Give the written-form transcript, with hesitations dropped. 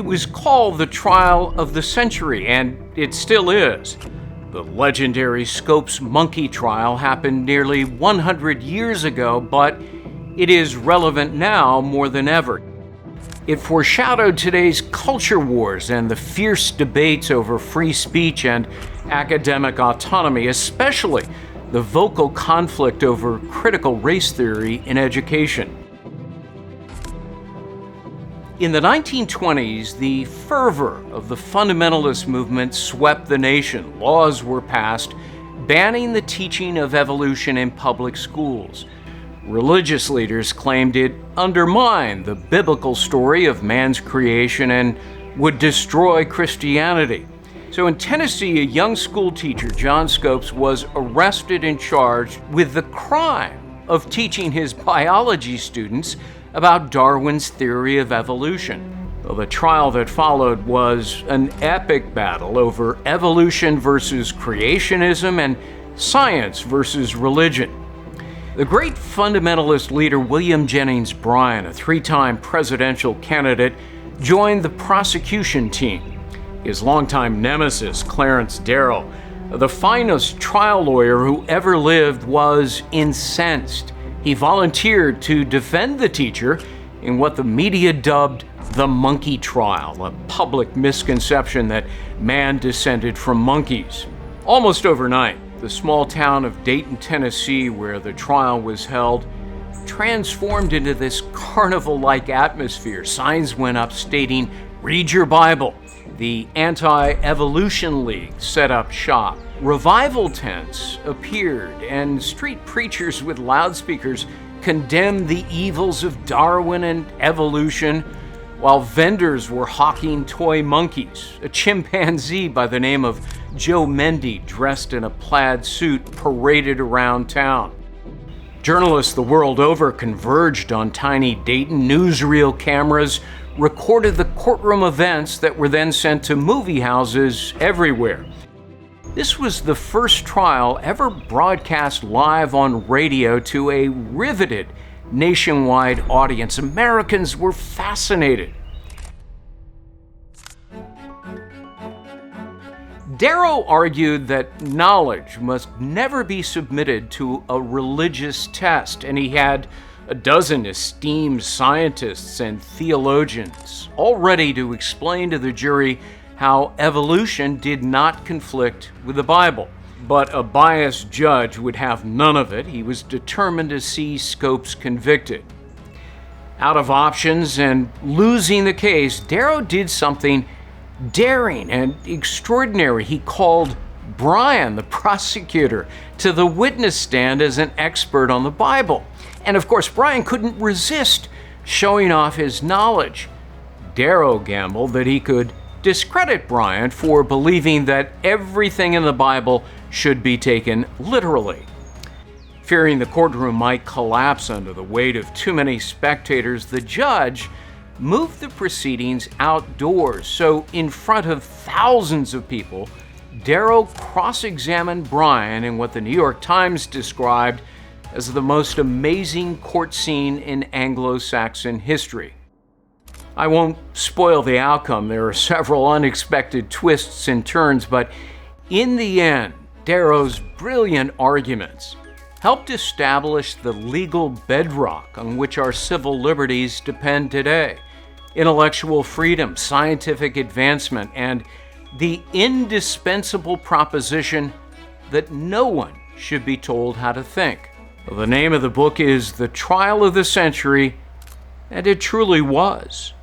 It was called the trial of the century, and it still is. The legendary Scopes monkey trial happened nearly 100 years ago, but it is relevant now more than ever. It foreshadowed today's culture wars and the fierce debates over free speech and academic autonomy, especially the vocal conflict over critical race theory in education. In the 1920s, the fervor of the fundamentalist movement swept the nation. Laws were passed banning the teaching of evolution in public schools. Religious leaders claimed it undermined the biblical story of man's creation and would destroy Christianity. So in Tennessee, a young school teacher, John Scopes, was arrested and charged with the crime of teaching his biology students about Darwin's theory of evolution. Well, the trial that followed was an epic battle over evolution versus creationism and science versus religion. The great fundamentalist leader William Jennings Bryan, a three-time presidential candidate, joined the prosecution team. His longtime nemesis, Clarence Darrow, the finest trial lawyer who ever lived, was incensed. He volunteered to defend the teacher in what the media dubbed the monkey trial, a public misconception that man descended from monkeys. Almost overnight, the small town of Dayton, Tennessee, where the trial was held, transformed into this carnival-like atmosphere. Signs went up stating, "Read your Bible." The Anti-Evolution League set up shop. Revival tents appeared, and street preachers with loudspeakers condemned the evils of Darwin and evolution, while vendors were hawking toy monkeys. A chimpanzee by the name of Joe Mendy, dressed in a plaid suit, paraded around town. Journalists the world over converged on tiny Dayton newsreel cameras, recorded the courtroom events that were then sent to movie houses everywhere. This was the first trial ever broadcast live on radio to a riveted nationwide audience. Americans were fascinated. Darrow argued that knowledge must never be submitted to a religious test, and he had a dozen esteemed scientists and theologians all ready to explain to the jury how evolution did not conflict with the Bible. But a biased judge would have none of it. He was determined to see Scopes convicted. Out of options and losing the case, Darrow did something daring and extraordinary. He called Bryan, the prosecutor, to the witness stand as an expert on the Bible. And of course, Bryan couldn't resist showing off his knowledge. Darrow gambled that he could discredit Bryan for believing that everything in the Bible should be taken literally. Fearing the courtroom might collapse under the weight of too many spectators, the judge moved the proceedings outdoors. So in front of thousands of people, Darrow cross-examined Bryan in what the New York Times described as the most amazing court scene in Anglo-Saxon history. I won't spoil the outcome. There are several unexpected twists and turns, but in the end, Darrow's brilliant arguments helped establish the legal bedrock on which our civil liberties depend today: intellectual freedom, scientific advancement, and the indispensable proposition that no one should be told how to think. The name of the book is The Trial of the Century, and it truly was.